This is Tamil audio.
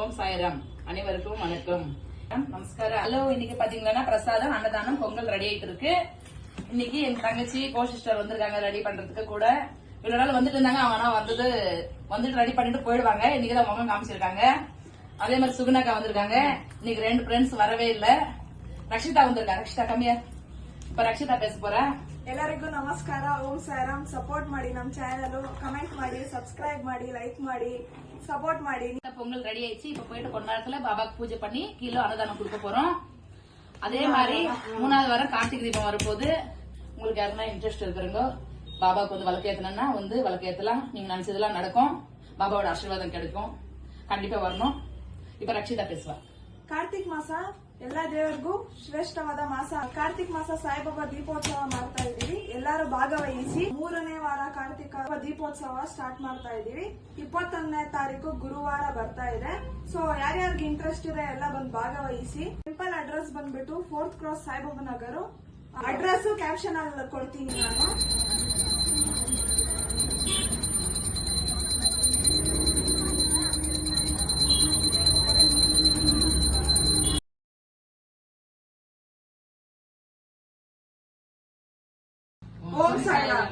ஓம் சாய்ராம். அனைவருக்கும் வணக்கம், நமஸ்காரம். ஹலோ, இன்னைக்கு பாத்தீங்கன்னா பிரசாதம் அன்னதானம் பொங்கல் ரெடி ஆயிட்டு இருக்கு. இன்னைக்கு என் தங்கச்சி கோசிஸ்டர் வந்திருக்காங்க ரெடி பண்றதுக்கு. கூட இவ்வளவு நாள் வந்துட்டு இருந்தாங்க, அவங்க ஆனா வந்துட்டு ரெடி பண்ணிட்டு போயிடுவாங்க. இன்னைக்குதான் முகம் காமிச்சிருக்காங்க. அதே மாதிரி சுகுணாக்கா வந்திருக்காங்க. இன்னைக்கு 2 ஃப்ரெண்ட்ஸ் வரவே இல்ல. ரக்ஷிதா வந்திருக்காங்க. ரக்ஷிதா கம்மியா. இப்ப ரக்ஷிதா பேச போறா. ಎಲ್ಲರಿಗೂ ನಮಸ್ಕಾರ. ಓಂ ಸಾಯಿರಾಮ್. ಸಪೋರ್ಟ್ ಮಾಡಿ ನಮ್ಮ ಚಾನೆಲ್, ಕಮೆಂಟ್ ಮಾಡಿ, ಸಬ್ಸ್ಕ್ರೈಬ್ ಮಾಡಿ, ಲೈಕ್ ಮಾಡಿ, சப்போர்ட் ಮಾಡಿ. பொங்கல் ரெடி ஆயிடுச்சு. இப்ப போயிட்டு கொஞ்ச நேரத்துல பாபாக்கு பூஜை பண்ணி கிலோ அன்னதானம் கொடுக்க போறோம். அதே மாதிரி 3வது வாரம் கார்த்திகை தீபம் வரும்போது உங்களுக்கு யாருன்னா இன்ட்ரெஸ்ட் இருக்கிறவங்க பாபாவுக்கு வந்து விளக்கேத்தனா விளக்கேத்தலாம். நீங்க நினைச்சதெல்லாம் நடக்கும். பாபாவோட ஆசீர்வாதம் கிடைக்கும். கண்டிப்பா வரணும். இப்ப ரக்ஷிதா பேசுவா. ಕಾರ್ತಿಕ್ ಮಾಸ ಎಲ್ಲಾ ದೇವರಿಗೂ ಶ್ರೇಷ್ಠವಾದ ಮಾಸ. ಕಾರ್ತಿಕ್ ಮಾಸ ಸಾಯಿಬಾಬಾ ದೀಪೋತ್ಸವ ಮಾಡ್ತಾ ಇದೀವಿ. ಎಲ್ಲರೂ ಭಾಗವಹಿಸಿ 3ನೇ ವಾರ ಕಾರ್ತಿಕ ದೀಪೋತ್ಸವ ಸ್ಟಾರ್ಟ್ ಮಾಡ್ತಾ ಇದೀವಿ. 21ನೇ ತಾರೀಕು ಗುರುವಾರ ಬರ್ತಾ ಇದೆ. ಸೊ ಯಾರ್ಯಾರಿಗೆ ಇಂಟ್ರೆಸ್ಟ್ ಇದೆ ಎಲ್ಲ ಬಂದು ಭಾಗವಹಿಸಿ. ಸಿಂಪಲ್ ಅಡ್ರೆಸ್ ಬಂದ್ಬಿಟ್ಟು 4th ಕ್ರಾಸ್ ಸಾಯಿಬಾಬಾ ನಗರ. ಅಡ್ರೆಸ್ ಕ್ಯಾಪ್ಷನ್ ಅಲ್ಲಿ ಕೊಡ್ತೀನಿ ನಾನು. ஓம் சாய்ராம்.